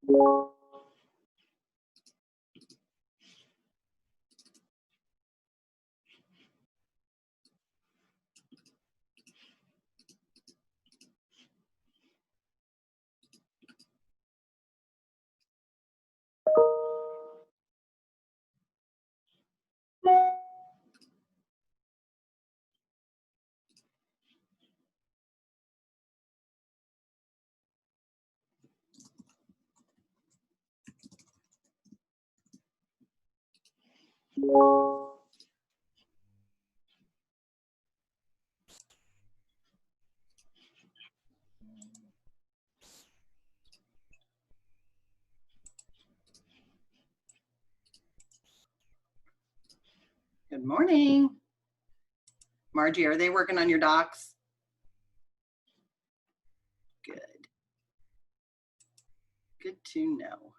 Good morning. Margie, are they working on your docs? Good. Good to know.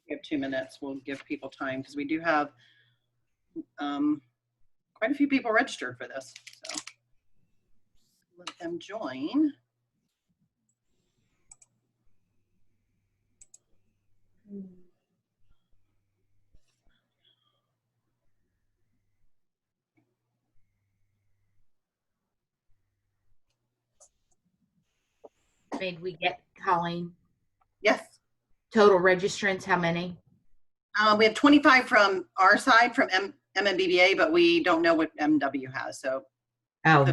We have 2 minutes. We'll give people time because we do have quite a few people registered for this. So let them join. Did we get, Colleen? Yes. Total registrants, how many? We have 25 from our side from MMBBA, but we don't know what MW has. So Oh,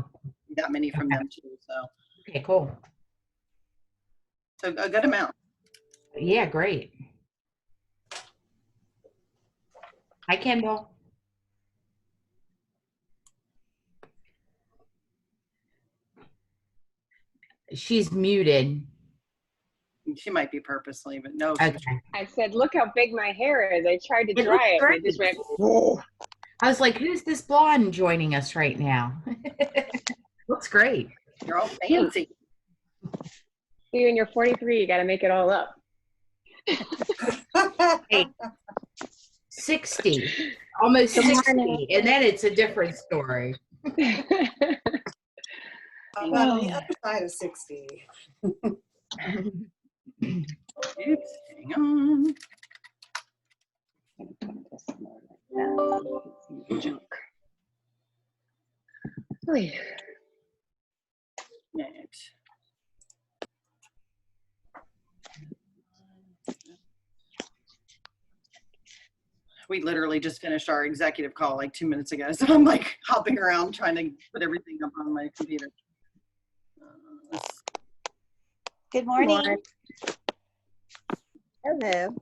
that many from them too. So okay, cool. So a good amount. Yeah, great. Hi, Kendall. She's muted. She might be purposely, but no. Okay. I said, look how big my hair is. I tried to dry it, and it just went, whoa. I was like, who's this blonde joining us right now? Looks great. You're all fancy. See, when you're 43, you got to make it all up. Hey, 60, almost 60, and then it's a different story. I'm on the other side of 60. Oops, hang on. Junk. Right. We literally just finished our executive call like 2 minutes ago. So I'm like hopping around trying to put everything up on my computer. Good morning. Hello.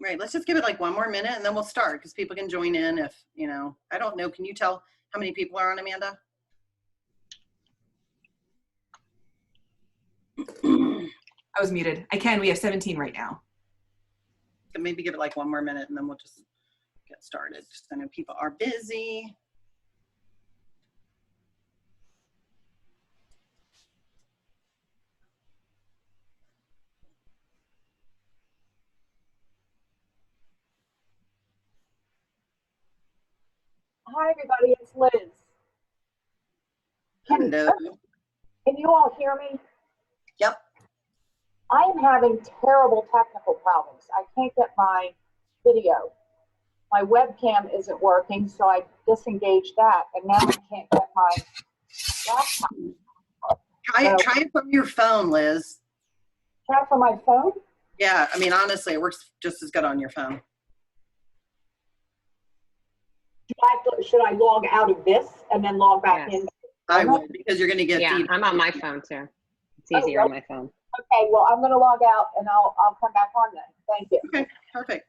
Right, let's just give it like 1 more minute and then we'll start because people can join in if, you know, I don't know. Can you tell how many people are on, Amanda? I was muted. I can. We have 17 right now. So maybe give it like 1 more minute and then we'll just get started. Just I know people are busy. Hi, everybody. It's Liz. Hello. Can you all hear me? Yep. I am having terrible technical problems. I can't get my video. My webcam isn't working, so I disengaged that, and now I can't get my laptop. Try it from your phone, Liz. Try from my phone? Yeah, I mean, honestly, it works just as good on your phone. Should I log out of this and then log back Yes. in? I would, because you're going to get Yeah, feedback. I'm on my phone too. It's easier on my phone. Okay, well, I'm going to log out and I'll come back on then. Thank you. Okay, perfect.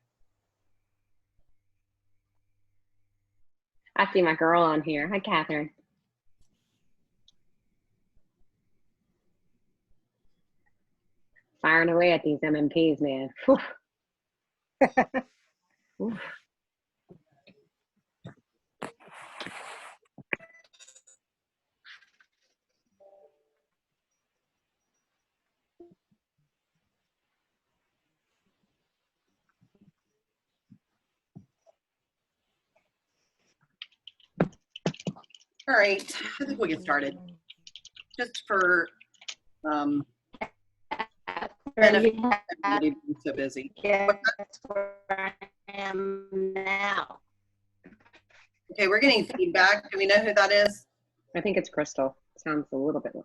I see my girl on here. Hi, Catherine. Firing away at these MMPs, man. Whew. Oof. All right, I think we'll get started. Just for benefit of everybody being so busy. Guess where I am now. Okay, we're getting feedback. Do we know who that is? I think it's Crystal. Sounds a little bit. All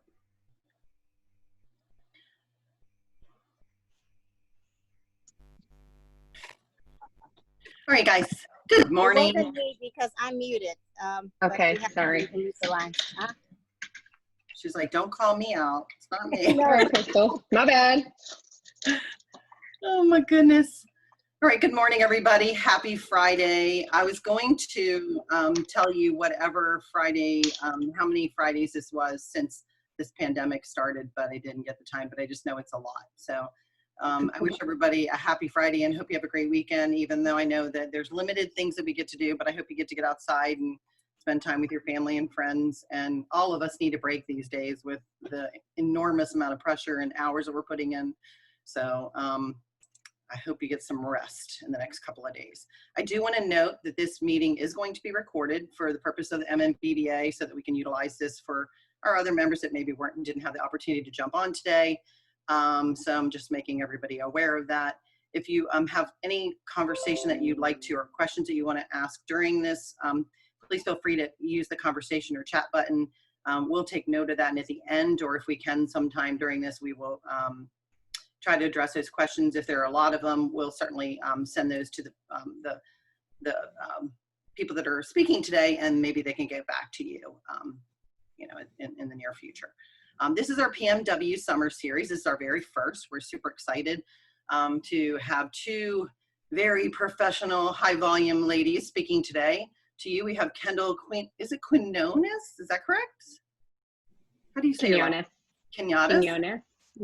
right, guys. Good morning. It wasn't me because I'm muted. but Okay, we have to sorry. mute the line. Huh? She's like, don't call me out. It's not me. Sorry, Crystal. My bad. Oh my goodness. All right, good morning, everybody. Happy Friday. I was going to tell you whatever Friday, how many Fridays this was since this pandemic started, but I didn't get the time, but I just know it's a lot. So I wish everybody a happy Friday and hope you have a great weekend, even though I know that there's limited things that we get to do, but I hope you get outside and spend time with your family and friends. And all of us need a break these days with the enormous amount of pressure and hours that we're putting in. So I hope you get some rest in the next couple of days. I do want to note that this meeting is going to be recorded for the purpose of the MMBDA so that we can utilize this for our other members that maybe didn't have the opportunity to jump on today. So I'm just making everybody aware of that. If you have any conversation that you'd like to or questions that you want to ask during this, please feel free to use the conversation or chat button. We'll take note of that, and at the end, or if we can sometime during this, we will try to address those questions. If there are a lot of them, we'll certainly send those to the people that are speaking today, and maybe they can get back to you, in the near future. This is our PMW Summer Series. This is our very first. We're super excited to have two very professional, high-volume ladies speaking today. To you, we have Kendall Quinn. Is it Quinones? Is that correct? How do you say it? Quinones.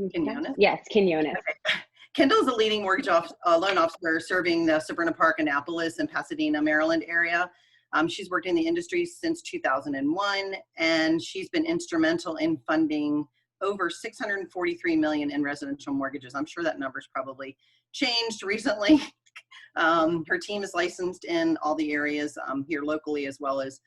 Quinones? Yes, Quinones. Okay. Kendall is a leading mortgage loan officer serving the Severna Park, Annapolis, and Pasadena, Maryland area. She's worked in the industry since 2001, and she's been instrumental in funding over $643 million in residential mortgages. I'm sure that number's probably changed recently. Her team is licensed in all the areas here locally, as well as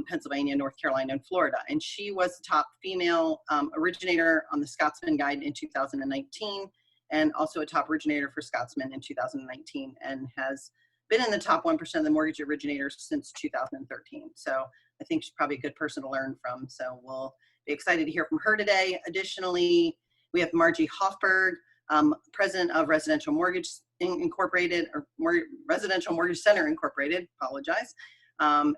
Pennsylvania, North Carolina, and Florida. And she was the top female originator on the Scotsman Guide in 2019, and also a top originator for Scotsman in 2019, and has been in the top 1% of the mortgage originators since 2013. So I think she's probably a good person to learn from. So we'll be excited to hear from her today. Additionally, we have Margie Hoffberg, president of Residential Mortgage Incorporated, or Residential Mortgage Center Incorporated, apologize.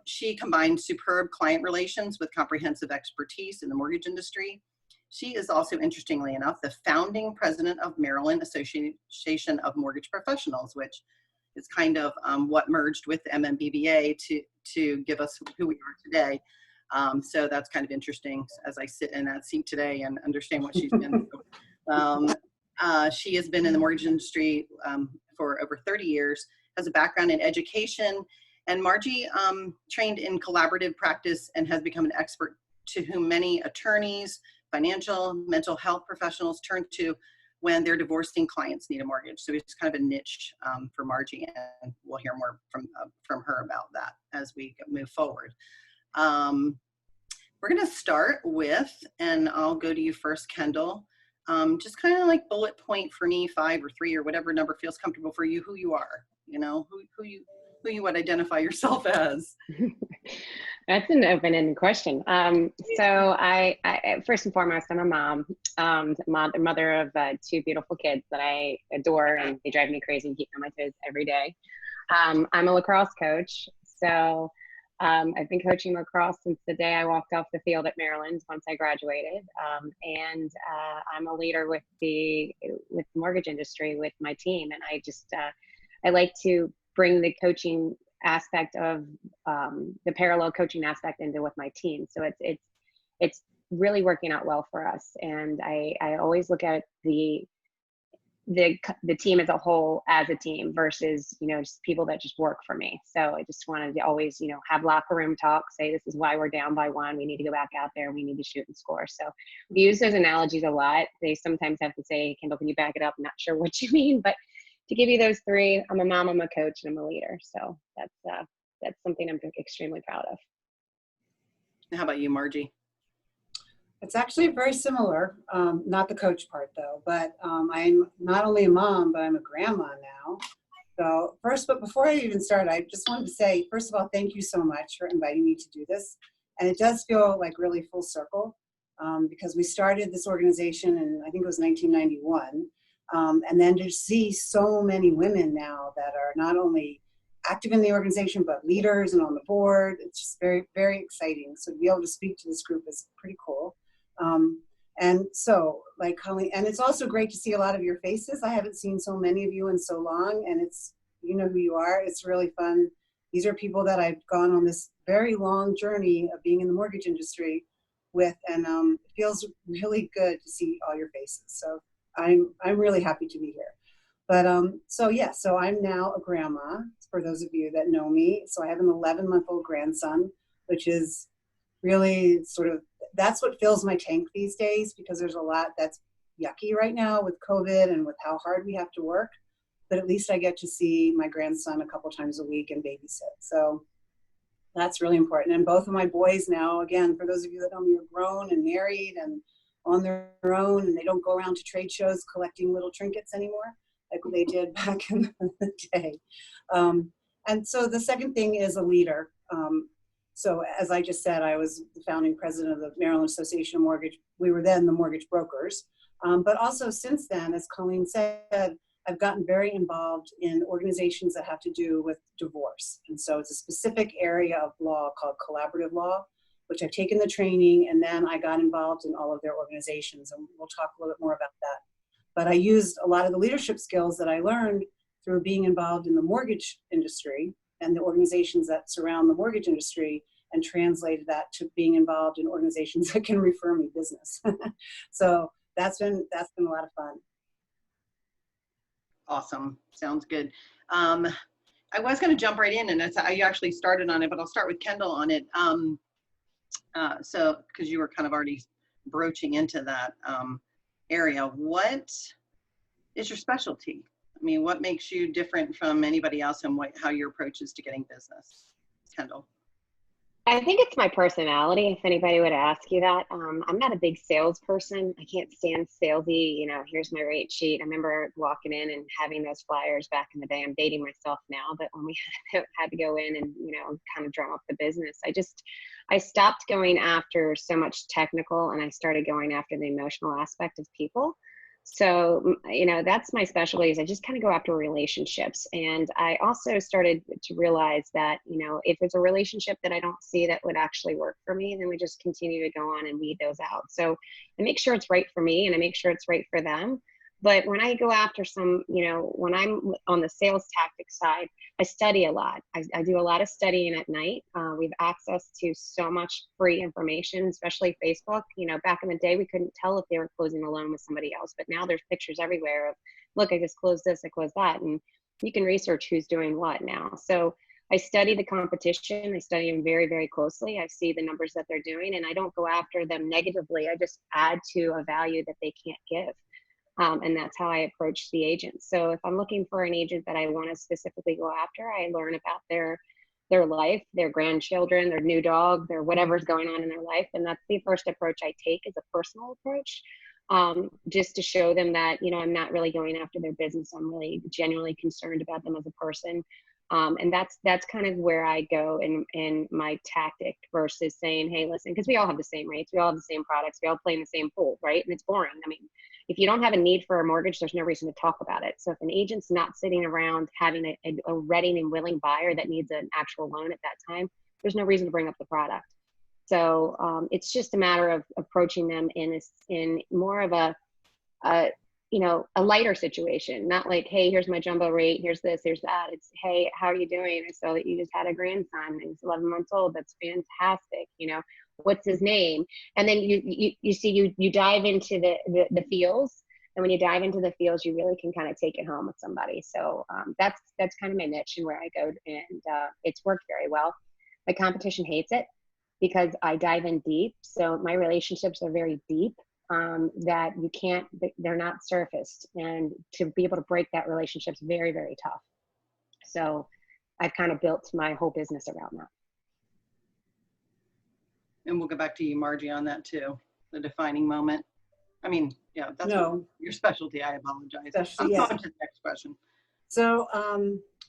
She combines superb client relations with comprehensive expertise in the mortgage industry. She is also, interestingly enough, the founding president of Maryland Association of Mortgage Professionals, which is kind of what merged with the MMBBA to give us who we are today. So that's kind of interesting as I sit in that seat today and understand what she's been through. She has been in the mortgage industry for over 30 years, has a background in education, and Margie trained in collaborative practice and has become an expert to whom many attorneys, financial, mental health professionals turn to when their divorcing clients need a mortgage. So it's kind of a niche for Margie, and we'll hear more from her about that as we move forward. We're going to start with, and I'll go to you first, Kendall. Just kind of like bullet point for me, 5 or 3 or whatever number feels comfortable for you, who you are, you know, who you would identify yourself as. That's an open-ended question. So I first and foremost, I'm a mom, mother of 2 beautiful kids that I adore, and they drive me crazy and keep me on my toes every day. I'm a lacrosse coach. So I've been coaching lacrosse since the day I walked off the field at Maryland once I graduated. And I'm a leader with the mortgage industry with my team. And I like to bring the coaching aspect of the parallel coaching aspect into with my team. So it's really working out well for us. And I always look at the team as a whole as a team versus, you know, just people that just work for me. So I just wanted to always, you know, have locker room talk, say this is why we're down by 1. We need to go back out there. We need to shoot and score. So we use those analogies a lot. They sometimes have to say, Kendall, can you back it up? I'm not sure what you mean, but to give you those 3, I'm a mom, I'm a coach, and I'm a leader. So that's something I'm extremely proud of. How about you, Margie? It's actually very similar, not the coach part though, but I'm not only a mom, but I'm a grandma now. So first, but before I even start, I just wanted to say, first of all, thank you so much for inviting me to do this. And it does feel like really full circle because we started this organization in, I think it was 1991. And then to see so many women now that are not only active in the organization, but leaders and on the board, it's just very, very exciting. So to be able to speak to this group is pretty cool. And so like Colleen, and it's also great to see a lot of your faces. I haven't seen so many of you in so long, and it's, you know who you are. It's really fun. These are people that I've gone on this very long journey of being in the mortgage industry with, and it feels really good to see all your faces. So I'm really happy to be here. But so I'm now a grandma, for those of you that know me. So I have an 11-month-old grandson, which is really sort of, that's what fills my tank these days, because there's a lot that's yucky right now with COVID and with how hard we have to work. But at least I get to see my grandson a couple times a week and babysit. So that's really important. And both of my boys now, again, for those of you that know me, are grown and married and on their own, and they don't go around to trade shows collecting little trinkets anymore like they did back in the day. And so the second thing is a leader. So as I just said, I was the founding president of the Maryland Association of Mortgage. We were then the mortgage brokers. But also since then, as Colleen said, I've gotten very involved in organizations that have to do with divorce. And so it's a specific area of law called collaborative law, which I've taken the training, and then I got involved in all of their organizations. And we'll talk a little bit more about that. But I used a lot of the leadership skills that I learned through being involved in the mortgage industry and the organizations that surround the mortgage industry, and translated that to being involved in organizations that can refer me business. So that's been a lot of fun. Awesome. Sounds good. I was going to jump right in, and I actually started on it, but I'll start with Kendall on it. So, because you were kind of already broaching into that area, what is your specialty? I mean, what makes you different from anybody else, and how your approach is to getting business? Kendall. I think it's my personality, if anybody would ask you that. I'm not a big salesperson. I can't stand salesy, you know, here's my rate sheet. I remember walking in and having those flyers back in the day. I'm dating myself now, but when we had to go in and, you know, kind of drum up the business, I stopped going after so much technical, and I started going after the emotional aspect of people. So, you know, that's my specialty, is I just kind of go after relationships. And I also started to realize that, you know, if it's a relationship that I don't see that would actually work for me, then we just continue to go on and weed those out. So I make sure it's right for me, and I make sure it's right for them. But when I go after some, you know, when I'm on the sales tactic side, I study a lot. I do a lot of studying at night. We have access to so much free information, especially Facebook. You know, back in the day, we couldn't tell if they were closing a loan with somebody else, but now there's pictures everywhere of, look, I just closed this, I closed that. And you can research who's doing what now. So I study the competition. I study them very, very closely. I see the numbers that they're doing, and I don't go after them negatively. I just add to a value that they can't give. And that's how I approach the agents. So if I'm looking for an agent that I want to specifically go after, I learn about their life, their grandchildren, their new dog, their whatever's going on in their life. And that's the first approach I take, is a personal approach, just to show them that, you know, I'm not really going after their business. I'm really genuinely concerned about them as a person. And that's kind of where I go in my tactic, versus saying, hey, listen, because we all have the same rates, we all have the same products, we all play in the same pool, right? And it's boring. I mean, if you don't have a need for a mortgage, there's no reason to talk about it. So if an agent's not sitting around having a ready and willing buyer that needs an actual loan at that time, there's no reason to bring up the product. So it's just a matter of approaching them in more of a you know, a lighter situation, not like, hey, here's my jumbo rate, here's this, here's that. It's, hey, how are you doing? I saw that you just had a grandson, he's 11 months old. That's fantastic. You know, what's his name? And then you dive into the feels. And when you dive into the feels, you really can kind of take it home with somebody. So that's kind of my niche and where I go. And it's worked very well. My competition hates it because I dive in deep. So my relationships are very deep. That you can't, they're not surfaced, and to be able to break that relationship is very, very tough. So I've kind of built my whole business around that. And we'll go back to you, Margie, on that too, the defining moment. I mean, yeah, that's your specialty. I apologize. I'm going to the next question. So,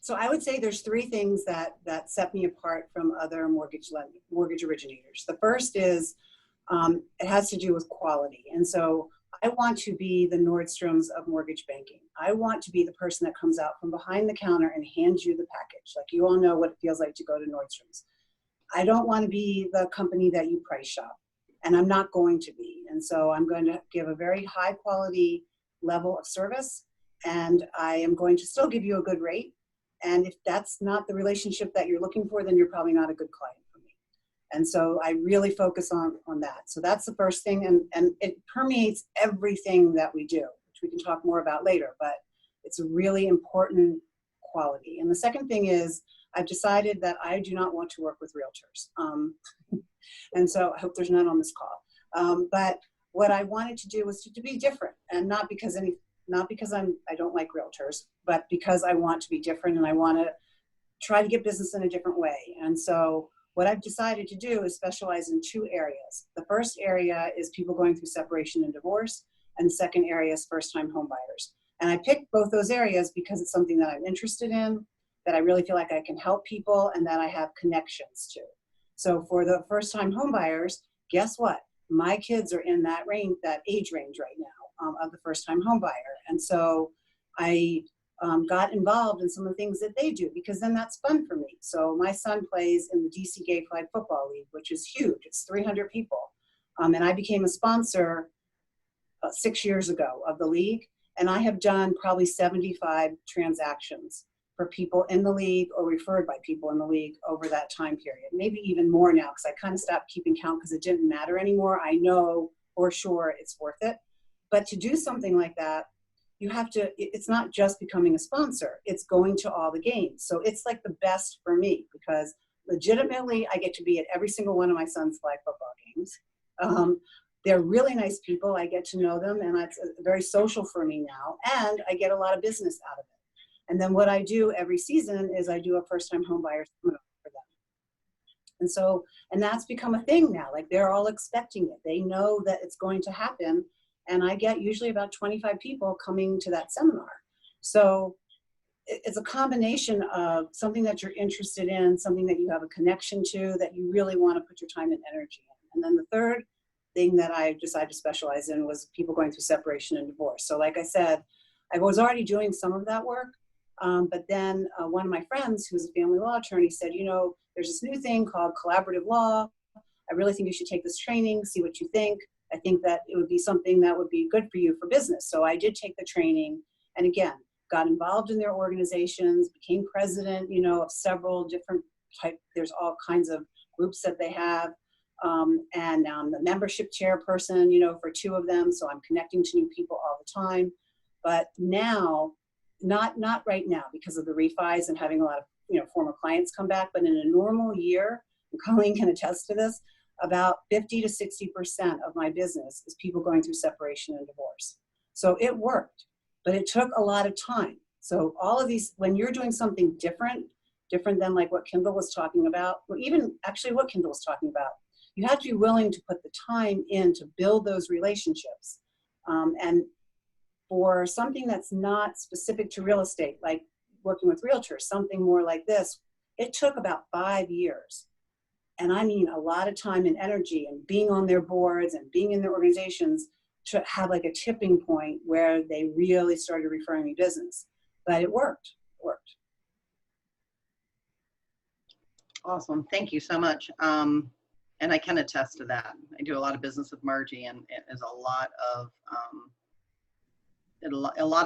so I would say there's three things that set me apart from other mortgage originators. The first is, it has to do with quality. And so I want to be the Nordstroms of mortgage banking. I want to be the person that comes out from behind the counter and hands you the package. Like, you all know what it feels like to go to Nordstrom's. I don't want to be the company that you price shop, and I'm not going to be. And so I'm going to give a very high quality level of service, and I am going to still give you a good rate. And if that's not the relationship that you're looking for, then you're probably not a good client. And so I really focus on that. So that's the first thing. And it permeates everything that we do, which we can talk more about later, but it's a really important quality. And the second thing is, I've decided that I do not want to work with realtors. And so I hope there's none on this call. But what I wanted to do was to be different, and not because I don't like realtors, but because I want to be different and I want to try to get business in a different way. And so what I've decided to do is specialize in two areas. The first area is people going through separation and divorce, and the second area is first-time home buyers. And I picked both those areas because it's something that I'm interested in, that I really feel like I can help people, and that I have connections to. So for the first-time home buyers, guess what? My kids are in that range, that age range right now, of the first-time home buyer. And so I got involved in some of the things that they do, because then that's fun for me. So my son plays in the DC Gay Flag Football League, which is huge. It's 300 people. And I became a sponsor 6 years ago of the league. And I have done probably 75 transactions for people in the league or referred by people in the league over that time period. Maybe even more now, because I kind of stopped keeping count because it didn't matter anymore. I know for sure it's worth it. But to do something like that, you have to, it's not just becoming a sponsor, it's going to all the games. So it's like the best for me, because legitimately I get to be at every single one of my son's flag football games. They're really nice people. I get to know them, and it's very social for me now, and I get a lot of business out of it. And then what I do every season is I do a first-time home buyer seminar for them. And so, and that's become a thing now. Like, they're all expecting it. They know that it's going to happen. And I get usually about 25 people coming to that seminar. So it's a combination of something that you're interested in, something that you have a connection to, that you really want to put your time and energy in. And then the third thing that I decided to specialize in was people going through separation and divorce. So like I said, I was already doing some of that work. But then one of my friends, who's a family law attorney, said, you know, there's this new thing called collaborative law. I really think you should take this training, see what you think. I think that it would be something that would be good for you for business. So I did take the training, and again, got involved in their organizations, became president, you know, of several different there's all kinds of groups that they have. And now I'm the membership chairperson, you know, for two of them. So I'm connecting to new people all the time. But now, not right now because of the refis and having a lot of, you know, former clients come back, but in a normal year, and Colleen can attest to this, about 50 to 60% of my business is people going through separation and divorce. So it worked, but it took a lot of time. So all of these, when you're doing something different than like what Kendall was talking about, or even actually what Kendall was talking about, you have to be willing to put the time in to build those relationships. And for something that's not specific to real estate, like working with realtors, something more like this, it took about 5 years. And I mean a lot of time and energy and being on their boards and being in their organizations to have like a tipping point where they really started referring me business. But it worked. Awesome. Thank you so much. And I can attest to that. I do a lot of business with Margie, and it is a lot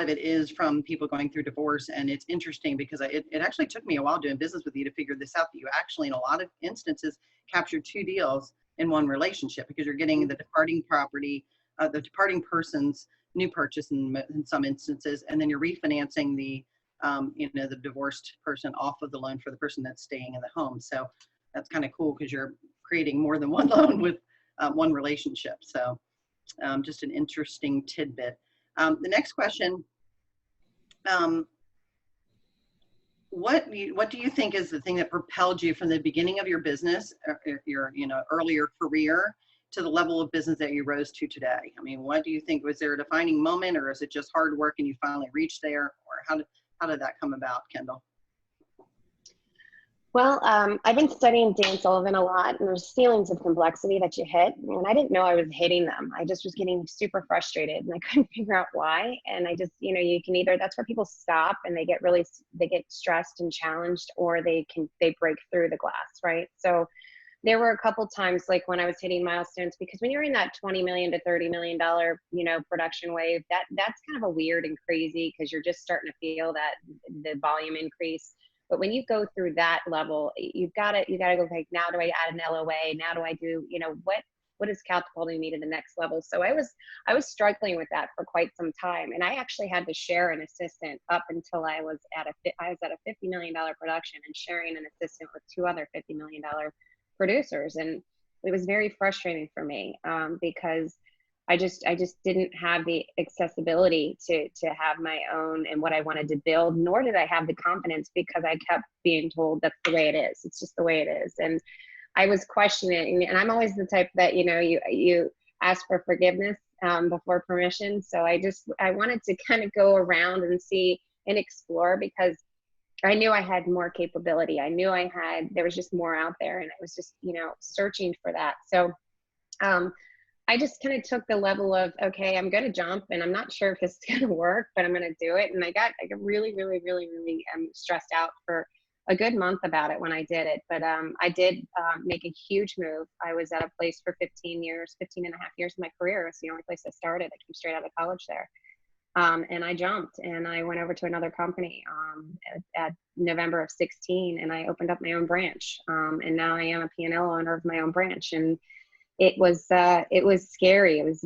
of it is from people going through divorce. And it's interesting because it actually took me a while doing business with you to figure this out, that you actually in a lot of instances capture 2 deals in one relationship, because you're getting the departing property, the departing person's new purchase in some instances, and then you're refinancing the the divorced person off of the loan for the person that's staying in the home. So that's kind of cool because you're creating more than one loan with one relationship. So just an interesting tidbit. The next question, what do you think is the thing that propelled you from the beginning of your business, your earlier career, to the level of business that you rose to today? I mean, what do you think? Was there a defining moment, or is it just hard work and you finally reached there? Or how did that come about, Kendall? Well, I've been studying Dan Sullivan a lot, and there's ceilings of complexity that you hit, and I didn't know I was hitting them. I just was getting super frustrated, and I couldn't figure out why. And I just, you can either, that's where people stop and they get stressed and challenged, or they break through the glass, right? So there were a couple times, like when I was hitting milestones, because when you're in that $20 million to $30 million, production wave, that's kind of a weird and crazy, because you're just starting to feel that the volume increase. But when you go through that level, you gotta go, like, now do I add an LOA? Now do I do, what is catapulting me to the next level? So I was struggling with that for quite some time. And I actually had to share an assistant up until I was at a $50 million production, and sharing an assistant with 2 other $50 million producers. And it was very frustrating for me because I just didn't have the accessibility to have my own and what I wanted to build, nor did I have the confidence, because I kept being told that's the way it is. It's just the way it is. And I was questioning, and I'm always the type that, you ask for forgiveness before permission. So I wanted to kind of go around and see and explore, because I knew I had more capability. I knew there was just more out there, and I was just, searching for that. So I just kind of took the level of, okay, I'm going to jump, and I'm not sure if this is going to work, but I'm going to do it. And I got really, really, really, really stressed out for a good month about it when I did it. But I did make a huge move. I was at a place for 15 and a half years of my career. It's the only place I started. I came straight out of college there. And I jumped, and I went over to another company at November of 16, and I opened up my own branch. And now I am a P&L owner of my own branch. And it was scary. It was,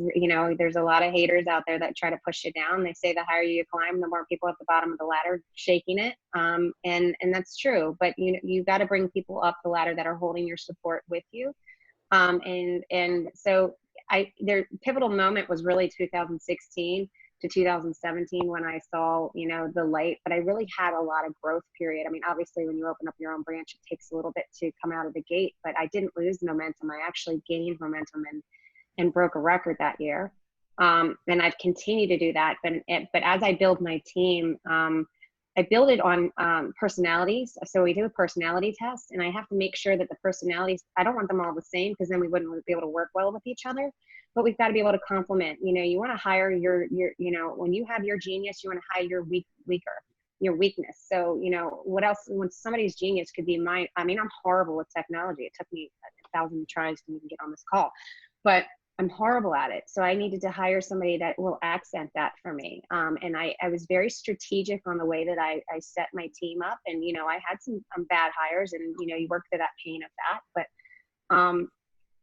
there's a lot of haters out there that try to push you down. They say the higher you climb, the more people at the bottom of the ladder shaking it. And that's true, but you got to bring people up the ladder that are holding your support with you. And so their pivotal moment was really 2016 to 2017 when I saw, the light, but I really had a lot of growth period. I mean, obviously when you open up your own branch, it takes a little bit to come out of the gate, but I didn't lose momentum. I actually gained momentum and broke a record that year. And I've continued to do that. But as I build my team, I build it on personalities. So we do a personality test, and I have to make sure that the personalities, I don't want them all the same, because then we wouldn't be able to work well with each other. But we've got to be able to complement. You want to hire your when you have your genius, you want to hire your weakness. So, what else, when somebody's genius could be mine. I mean, I'm horrible with technology. It took me 1,000 tries to even get on this call, but I'm horrible at it. So I needed to hire somebody that will accent that for me. And I was very strategic on the way that I set my team up. And, I had some bad hires, and, you work through that pain of that. But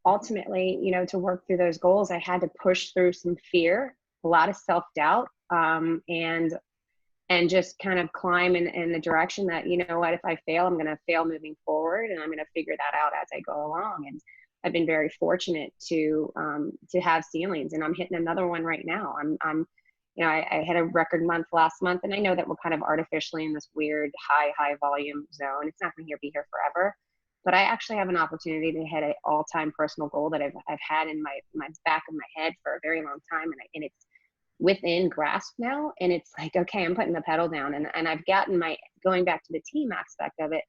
ultimately, to work through those goals, I had to push through some fear, a lot of self-doubt, and just kind of climb in the direction that, what, if I fail, I'm going to fail moving forward, and I'm going to figure that out as I go along. And I've been very fortunate to have ceilings, and I'm hitting another one right now. I'm you know, I had a record month last month, and I know that we're kind of artificially in this weird high volume zone. It's not going to be here forever, but I actually have an opportunity to hit an all-time personal goal that I've had in my back of my head for a very long time, and it's within grasp now. And it's like, okay, I'm putting the pedal down, and I've gotten going back to the team aspect of it,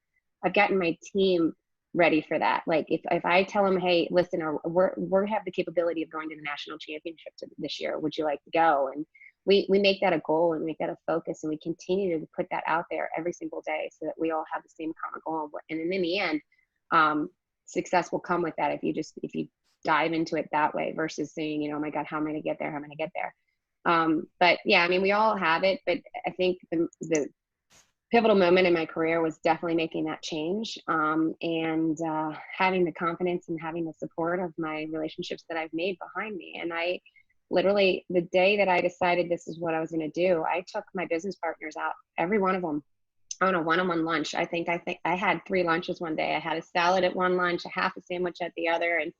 I've gotten my team ready for that. Like if I tell them, hey, listen, we have the capability of going to the national championship this year, would you like to go? And we make that a goal, and make that a focus, and we continue to put that out there every single day so that we all have the same common goal. And then in the end, success will come with that if you dive into it that way versus saying, you know, oh my God, how am I going to get there? How am I going to get there? But yeah, I mean, we all have it, but I think the pivotal moment in my career was definitely making that change, and having the confidence and having the support of my relationships that I've made behind me. And I literally, the day that I decided this is what I was going to do, I took my business partners out, every one of them, on a one-on-one lunch. I think I had 3 lunches one day. I had a salad at one lunch, a half a sandwich at the other, and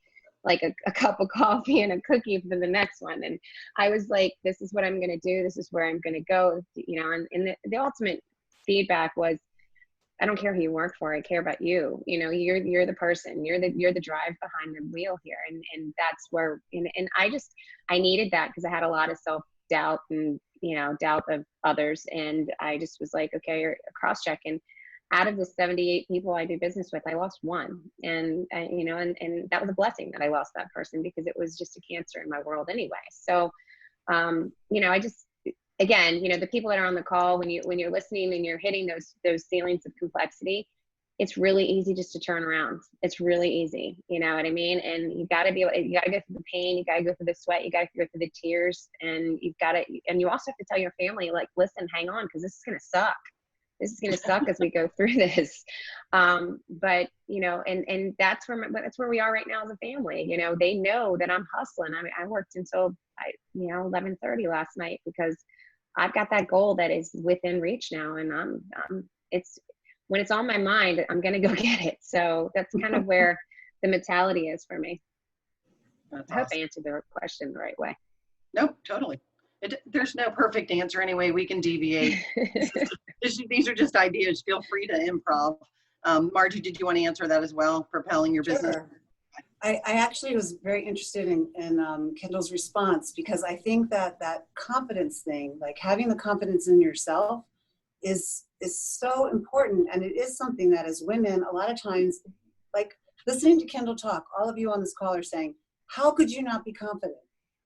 like a cup of coffee and a cookie for the next one. And I was like, this is what I'm going to do. This is where I'm going to go, you know, and the ultimate feedback was, I don't care who you work for. I care about you. You know, you're the person, you're the drive behind the wheel here. And that's where, and I needed that because I had a lot of self-doubt and, you know, doubt of others. And I just was like, okay, cross-check. And out of the 78 people I do business with, I lost one. And, you know, and that was a blessing that I lost that person, because it was just a cancer in my world anyway. So, you know, again, you know, the people that are on the call, when you're listening and you're hitting those ceilings of complexity, it's really easy just to turn around. It's really easy. You know what I mean? And you got to go through the pain. You got to go through the sweat. You got to go through the tears, and and you also have to tell your family, like, listen, hang on, because this is going to suck. This is going to suck as we go through this. But, you know, and that's where we are right now as a family. You know, they know that I'm hustling. I mean, I worked until 11:30 last night, because I've got that goal that is within reach now, and when it's on my mind, I'm going to go get it. So that's kind of where the mentality is for me. That's I hope awesome. I answered the question the right way. Nope, totally. There's no perfect answer anyway. We can deviate. These are just ideas. Feel free to improv. Margie, did you want to answer that as well? Propelling your business? Sure. I actually was very interested in Kendall's response, because I think that confidence thing, like having the confidence in yourself, is so important. And it is something that as women, a lot of times, like listening to Kendall talk, all of you on this call are saying, how could you not be confident?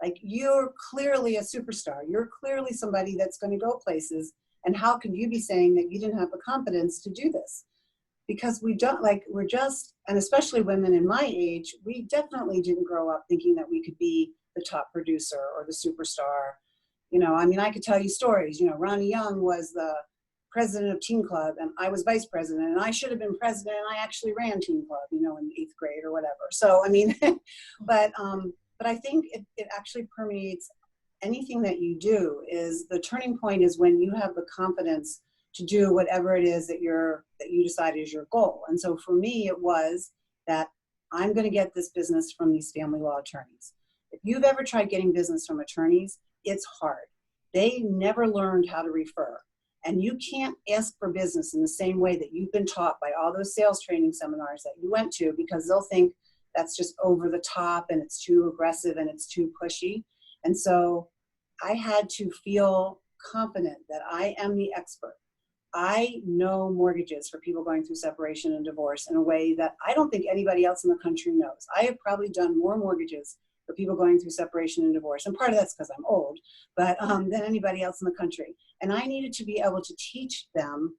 Like, you're clearly a superstar. You're clearly somebody that's going to go places. And how can you be saying that you didn't have the confidence to do this? Because and especially women in my age, we definitely didn't grow up thinking that we could be the top producer or the superstar. You know, I mean, I could tell you stories. You know, Ronnie Young was the president of Teen Club, and I was vice president, and I should have been president, and I actually ran Teen Club, you know, in 8th grade or whatever. So, I mean, but I think it actually permeates anything that you do. Is the turning point is when you have the confidence to do whatever it is that you decide is your goal. And so for me, it was that I'm going to get this business from these family law attorneys. If you've ever tried getting business from attorneys, it's hard. They never learned how to refer. And you can't ask for business in the same way that you've been taught by all those sales training seminars that you went to, because they'll think that's just over the top and it's too aggressive and it's too pushy. And so I had to feel confident that I am the expert. I know mortgages for people going through separation and divorce in a way that I don't think anybody else in the country knows. I have probably done more mortgages for people going through separation and divorce, and part of that's because I'm old, but than anybody else in the country. And I needed to be able to teach them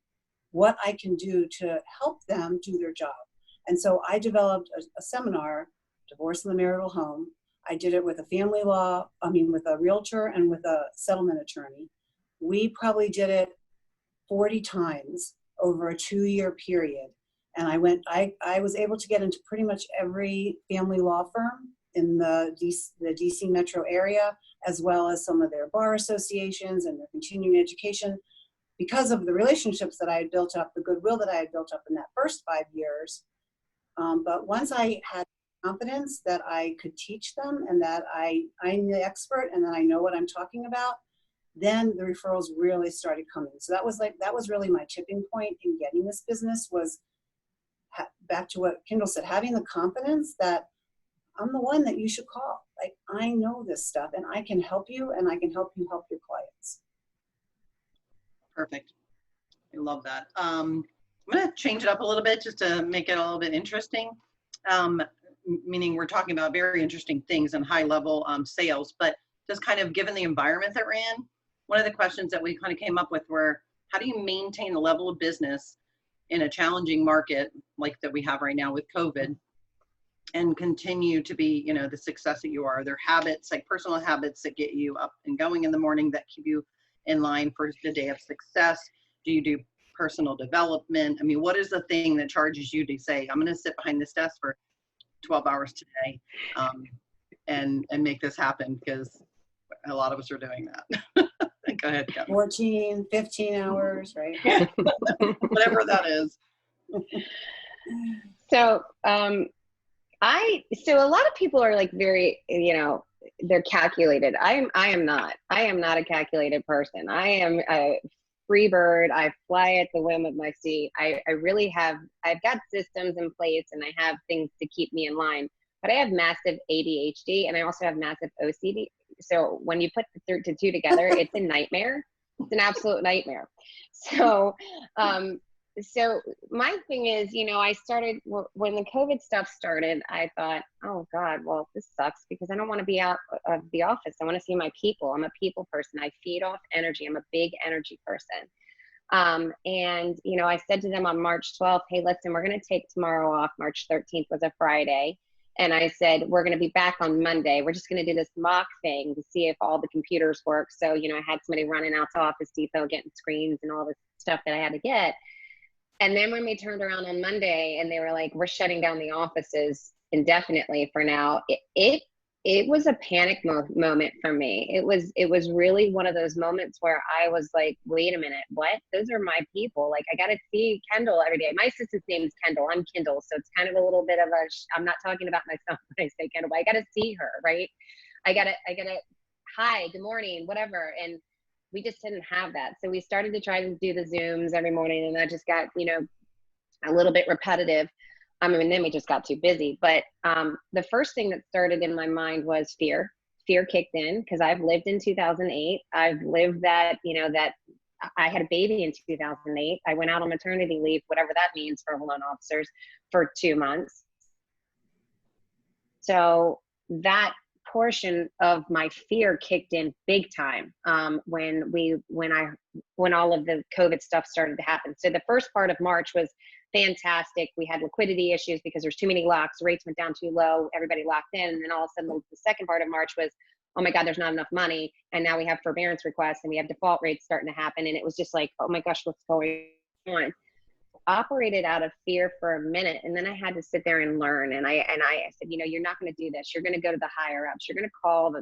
what I can do to help them do their job. And so I developed a seminar, Divorce in the Marital Home. I did it with with a realtor and with a settlement attorney. We probably did it 40 times over a 2-year period. And I was able to get into pretty much every family law firm in the DC metro area, as well as some of their bar associations and their continuing education, because of the relationships that I had built up, the goodwill that I had built up in that first 5 years. But once I had confidence that I could teach them and that I'm the expert and that I know what I'm talking about, then the referrals really started coming. So that was really my tipping point in getting this business, was back to what Kendall said, having the confidence that I'm the one that you should call. Like, I know this stuff and I can help you, and I can help you help your clients. Perfect. I love that. I'm going to change it up a little bit just to make it a little bit interesting. Meaning we're talking about very interesting things and high level sales, but just kind of given the environment that we're in, one of the questions that we kind of came up with were, how do you maintain the level of business in a challenging market like that we have right now with COVID, and continue to be, you know, the success that you are? There are habits, like personal habits, that get you up and going in the morning, that keep you in line for the day of success. Do you do personal development? I mean, what is the thing that charges you to say, I'm going to sit behind this desk for 12 hours today and make this happen? Because a lot of us are doing that. Go ahead, Kevin. 14, 15 hours, right? Whatever that is. So, so a lot of people are like very, you know, they're calculated. I am not. I am not a calculated person. I am a free bird. I fly at the whim of my seat. I really have, I've got systems in place and I have things to keep me in line, but I have massive ADHD and I also have massive OCD. So when you put the two together, it's a nightmare. It's an absolute nightmare. So, so my thing is, you know, I started, when the COVID stuff started, I thought, oh God, well, this sucks because I don't want to be out of the office. I want to see my people. I'm a people person. I feed off energy. I'm a big energy person. And, you know, I said to them on March 12th, hey, listen, we're going to take tomorrow off. March 13th was a Friday. And I said, we're going to be back on Monday. We're just going to do this mock thing to see if all the computers work. So, you know, I had somebody running out to Office Depot, getting screens and all this stuff that I had to get. And then when we turned around on Monday and they were like, we're shutting down the offices indefinitely for now, it was a panic moment for me. It was really one of those moments where I was like, wait a minute, what? Those are my people. Like, I got to see Kendall every day. My assistant's name is Kendall. I'm Kendall. So it's kind of a little bit of I'm not talking about myself when I say Kendall, but I got to see her, right? I got to, hi, good morning, whatever. And we just didn't have that. So we started to try to do the Zooms every morning, and that just got, you know, a little bit repetitive. And then we just got too busy. But the first thing that started in my mind was fear. Fear kicked in because I've lived in 2008. I've lived that, you know, that I had a baby in 2008. I went out on maternity leave, whatever that means for loan officers, for 2 months. So that portion of my fear kicked in big time when all of the COVID stuff started to happen. So the first part of March was fantastic. We had liquidity issues because there's too many locks, rates went down too low, everybody locked in, and then all of a sudden the second part of March was, oh my God, there's not enough money, and now we have forbearance requests and we have default rates starting to happen, and it was just like, oh my gosh, what's going on? Operated out of fear for a minute, and then I had to sit there and learn. And I said, you know, you're not going to do this. You're going to go to the higher ups. You're going to call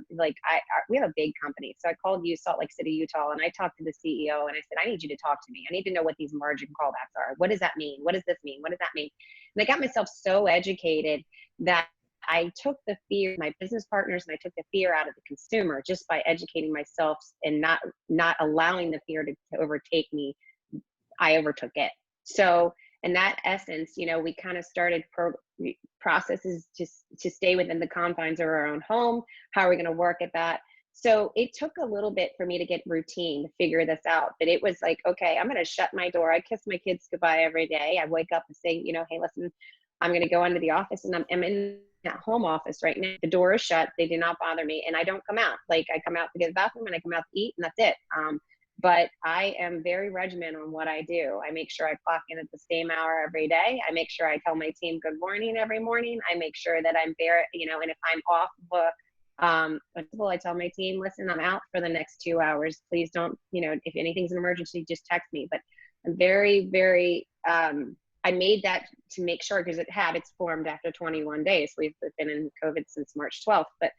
we have a big company, so I called Salt Lake City, Utah, and I talked to the CEO, and I said, I need you to talk to me. I need to know what these margin callbacks are. What does that mean? What does this mean? What does that mean? And I got myself so educated that I took the fear, my business partners, and I took the fear out of the consumer just by educating myself and not allowing the fear to overtake me. I overtook it. So in that essence, you know, we kind of started processes to stay within the confines of our own home. How are we going to work at that? So it took a little bit for me to get routine to figure this out. But it was like, okay, I'm going to shut my door. I kiss my kids goodbye every day. I wake up and say, you know, hey, listen, I'm going to go into the office, and I'm in that home office right now. The door is shut. They do not bother me. And I don't come out. Like, I come out to get the bathroom and I come out to eat, and that's it. But I am very regimented on what I do. I make sure I clock in at the same hour every day. I make sure I tell my team good morning every morning. I make sure that I'm there, you know, and if I'm off I tell my team, listen, I'm out for the next 2 hours. Please don't, you know, if anything's an emergency, just text me. But I'm very, very, I made that to make sure, because habits formed after 21 days. We've been in COVID since March 12th. But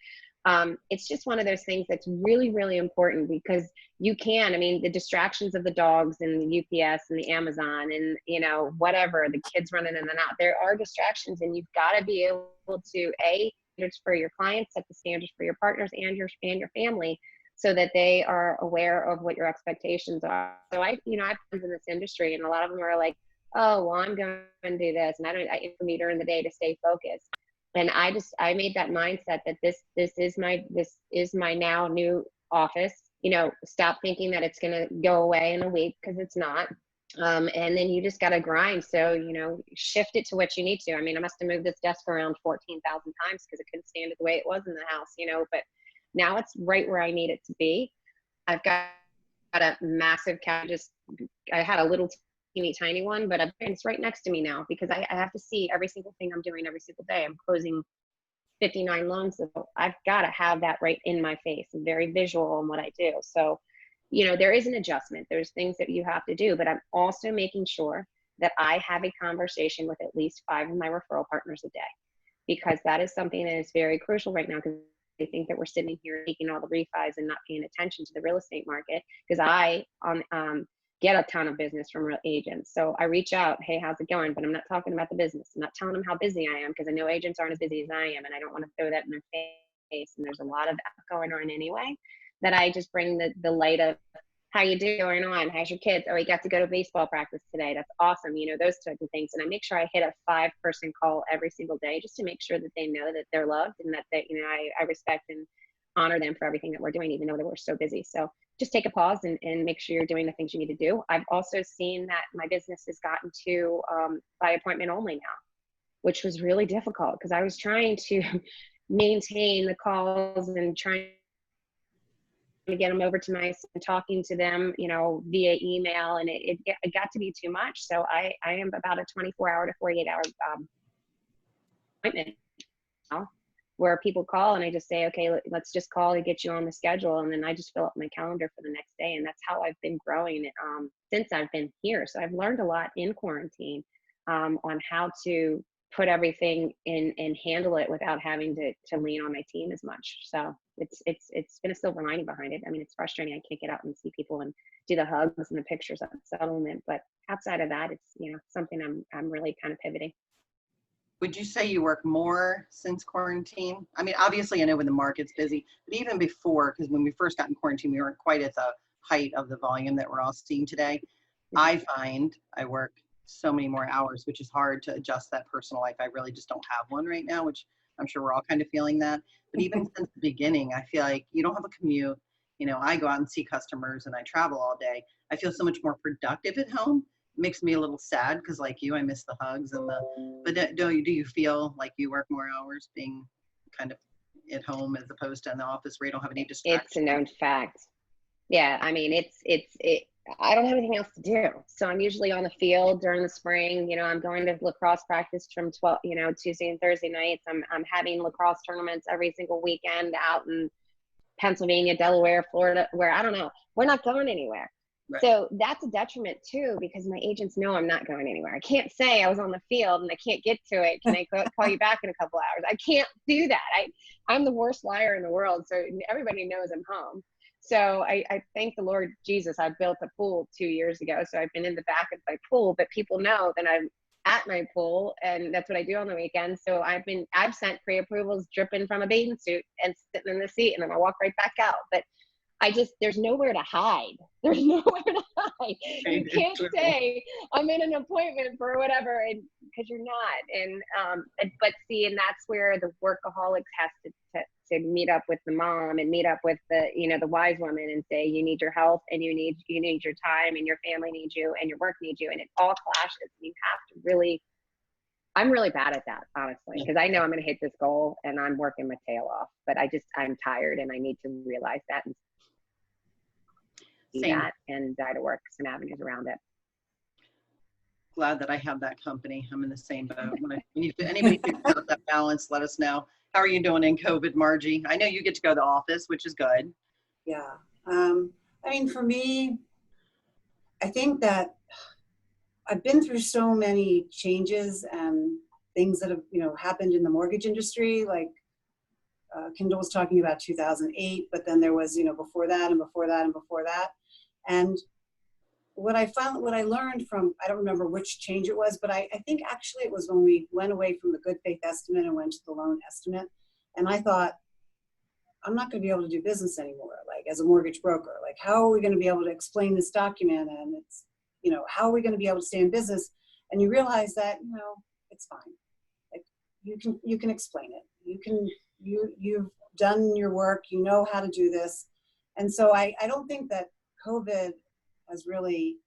it's just one of those things that's really, really important, because you can, I mean, the distractions of the dogs and the UPS and the Amazon and, you know, whatever, the kids running in and out, there are distractions, and you've got to be able to, standards for your clients, set the standards for your partners and your family. so that they are aware of what your expectations are. So I have friends in this industry, and a lot of them are like, oh, well, I'm going to do this, and I for me during the day to stay focused. And I made that mindset that this is my now new office. Stop thinking that it's going to go away in a week, because it's not. And then you just got to grind. So, shift it to what you need to. I mean, I must have moved this desk around 14,000 times because I couldn't stand it the way it was in the house, but now it's right where I need it to be. I've got a massive couch. I had a little teeny tiny one, but it's right next to me now because I have to see every single thing I'm doing every single day. I'm closing 59 loans. So I've got to have that right in my face. I'm very visual on what I do. So, there is an adjustment. There's things that you have to do, but I'm also making sure that I have a conversation with at least 5 of my referral partners a day, because that is something that is very crucial right now, because they think that we're sitting here taking all the refis and not paying attention to the real estate market, because I get a ton of business from real agents. So I reach out, hey, how's it going? But I'm not talking about the business. I'm not telling them how busy I am, because I know agents aren't as busy as I am, and I don't want to throw that in their face. And there's a lot of that going on anyway, that I just bring the light of, how you doing on? How's your kids? Oh, we got to go to baseball practice today. That's awesome. Those types of things. And I make sure I hit a 5-person call every single day, just to make sure that they know that they're loved, and that I respect and honor them for everything that we're doing, even though that we're so busy. So just take a pause and make sure you're doing the things you need to do. I've also seen that my business has gotten to by appointment only now, which was really difficult, because I was trying to maintain the calls and trying to get them over to and talking to them, via email, and it got to be too much. So I am about a 24-hour to 48-hour appointment now, where people call and I just say, okay, let's just call to get you on the schedule, and then I just fill up my calendar for the next day. And that's how I've been growing since I've been here. So I've learned a lot in quarantine on how to put everything in and handle it without having to lean on my team as much. So it's been a silver lining behind it. I mean, it's frustrating. I can't get out and see people and do the hugs and the pictures of settlement, but outside of that, it's something I'm really kind of pivoting. Would you say you work more since quarantine? I mean, obviously I know when the market's busy, but even before, because when we first got in quarantine, we weren't quite at the height of the volume that we're all seeing today. I find I work so many more hours, which is hard to adjust that personal life. I really just don't have one right now, which I'm sure we're all kind of feeling that. But even since the beginning, I feel like you don't have a commute. I go out and see customers and I travel all day. I feel so much more productive at home. It makes me a little sad, because like you, I miss the hugs but do you feel like you work more hours being kind of at home as opposed to in the office where you don't have any distractions? It's a known fact. Yeah, I mean, I don't have anything else to do. So I'm usually on the field during the spring. I'm going to lacrosse practice from Tuesday and Thursday nights. I'm having lacrosse tournaments every single weekend out in Pennsylvania, Delaware, Florida, where I don't know. We're not going anywhere. Right. So that's a detriment too, because my agents know I'm not going anywhere. I can't say I was on the field and I can't get to it. Can I call you back in a couple hours? I can't do that. I'm the worst liar in the world. So everybody knows I'm home. So I thank the Lord Jesus. I built a pool 2 years ago. So I've been in the back of my pool, but people know that I'm at my pool, and that's what I do on the weekends. So I've sent pre-approvals dripping from a bathing suit and sitting in the seat, and then I walk right back out. But there's nowhere to hide. There's nowhere to hide. You can't say I'm in an appointment for whatever, and because you're not. But see, and that's where the workaholics has to meet up with the mom and meet up with the the wise woman and say, you need your health, and you need your time, and your family needs you, and your work needs you, and it all clashes. You have to really. I'm really bad at that, honestly, because I know I'm going to hit this goal and I'm working my tail off, but I'm tired, and I need to realize that and see that and try to work some avenues around it. Glad that I have that company. I'm in the same boat. Anybody figures out that balance, let us know. How are you doing in COVID, Margie? I know you get to go to the office, which is good. Yeah. I mean, for me, I think that I've been through so many changes and things that have, happened in the mortgage industry. Like Kendall was talking about 2008, but then there was, before that and before that and before that. And what I learned from, I don't remember which change it was, but I think actually it was when we went away from the good faith estimate and went to the loan estimate. And I thought, I'm not going to be able to do business anymore. Like, as a mortgage broker, like, how are we going to be able to explain this document? And it's, how are we going to be able to stay in business? And you realize that, it's fine. Like, you can explain it. You've done your work, you know how to do this. And so I don't think that COVID has really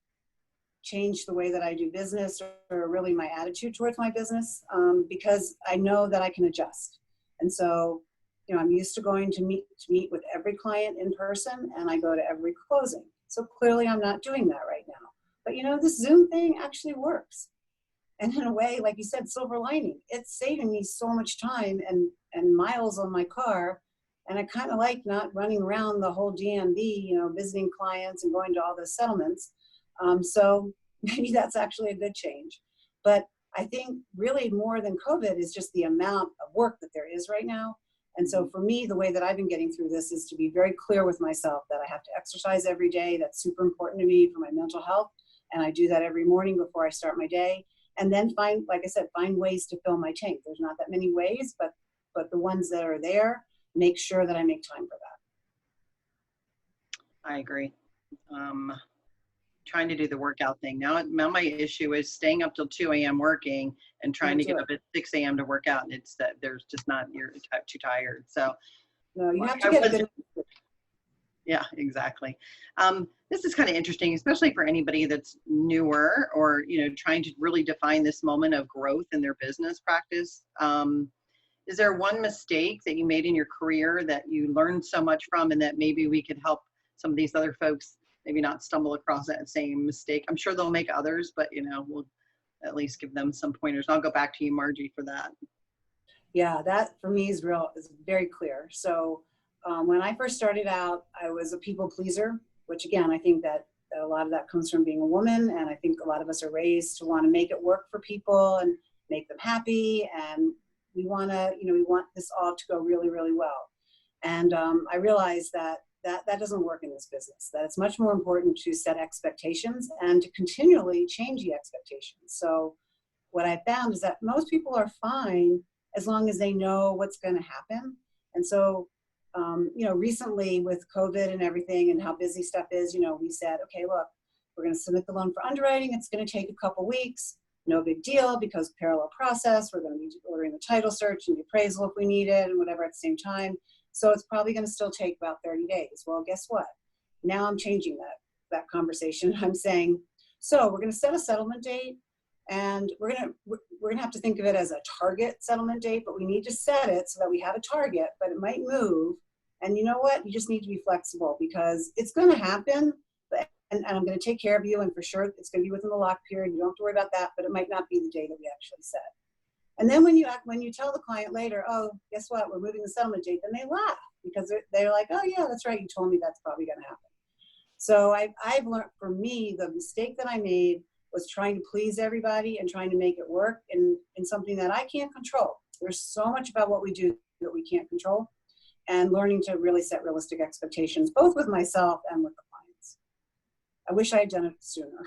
changed the way that I do business or really my attitude towards my business, because I know that I can adjust. And so, I'm used to going to meet with every client in person, and I go to every closing. So clearly I'm not doing that right now. But this Zoom thing actually works. And in a way, like you said, silver lining, it's saving me so much time and miles on my car. And I kind of like not running around the whole DMV, visiting clients and going to all those settlements. So maybe that's actually a good change. But I think really more than COVID is just the amount of work that there is right now. And so for me, the way that I've been getting through this is to be very clear with myself that I have to exercise every day. That's super important to me for my mental health. And I do that every morning before I start my day. And then find ways to fill my tank. There's not that many ways, but the ones that are there, make sure that I make time for that. I agree. Trying to do the workout thing. Now my issue is staying up till 2 a.m. working and trying to get up at 6 a.m. to work out. And it's that there's just not, you're too tired. So no, you have to get a good. Yeah, exactly. This is kind of interesting, especially for anybody that's newer or, trying to really define this moment of growth in their business practice. Is there one mistake that you made in your career that you learned so much from, and that maybe we could help some of these other folks maybe not stumble across that same mistake? I'm sure they'll make others, but, we'll at least give them some pointers. I'll go back to you, Margie, for that. Yeah, that for me is very clear. So when I first started out, I was a people pleaser, which again, I think that a lot of that comes from being a woman. And I think a lot of us are raised to want to make it work for people and make them happy. And we want this all to go really, really well. And I realized that doesn't work in this business, that it's much more important to set expectations and to continually change the expectations. So what I found is that most people are fine as long as they know what's going to happen. And so, recently with COVID and everything and how busy stuff is, we said, okay, look, we're going to submit the loan for underwriting. It's going to take a couple weeks. No big deal, because parallel process, we're going to be ordering the title search and the appraisal if we need it and whatever at the same time. So it's probably going to still take about 30 days. Well, guess what? Now I'm changing that conversation. I'm saying, so we're going to set a settlement date, and we're going to have to think of it as a target settlement date, but we need to set it so that we have a target, but it might move. And you know what? You just need to be flexible, because it's going to happen, and I'm going to take care of you, and for sure it's going to be within the lock period. You don't have to worry about that, but it might not be the day that we actually set. And then when you tell the client later, oh, guess what, we're moving the settlement date, then they laugh, because they're like, oh yeah, that's right, you told me that's probably going to happen. So I've learned, for me, the mistake that I made was trying to please everybody and trying to make it work in something that I can't control. There's so much about what we do that we can't control, and learning to really set realistic expectations, both with myself and with the clients. I wish I had done it sooner.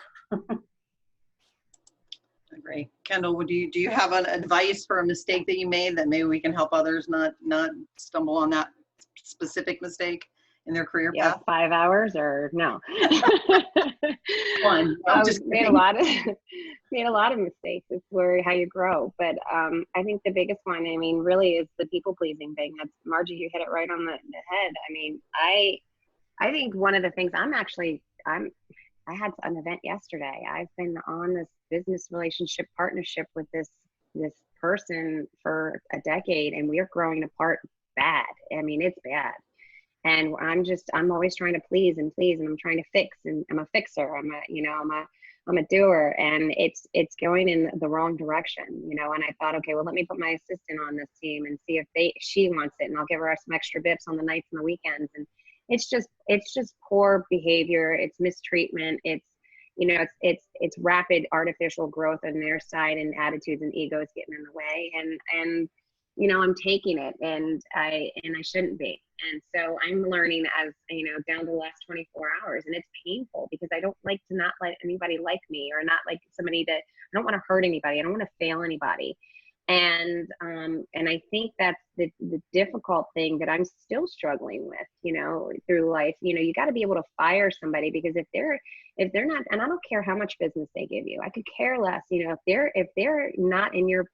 Great. Kendall, do you have an advice for a mistake that you made that maybe we can help others not stumble on that specific mistake in their career path? 5 hours or no? One. Made a lot of mistakes. It's how you grow. But I think the biggest one, really is the people pleasing thing. That's, Margie, you hit it right on the head. I think one of the things I had an event yesterday. I've been on this business relationship partnership with this person for a decade, and we are growing apart bad. It's bad. And I'm always trying to please, and I'm trying to fix, and I'm a fixer. I'm a doer, and it's going in the wrong direction, and I thought, okay, well, let me put my assistant on this team and see if she wants it, and I'll give her some extra bips on the nights and the weekends. And it's just poor behavior. It's mistreatment. It's rapid artificial growth on their side, and attitudes and egos getting in the way. And I'm taking it, and I shouldn't be. And so I'm learning, as down to the last 24 hours, and it's painful, because I don't like to not let anybody like me, or not like somebody that, I don't want to hurt anybody. I don't want to fail anybody. And I think that's the difficult thing that I'm still struggling with, through life. You got to be able to fire somebody, because if they're not, and I don't care how much business they give you, I could care less, if they're not in your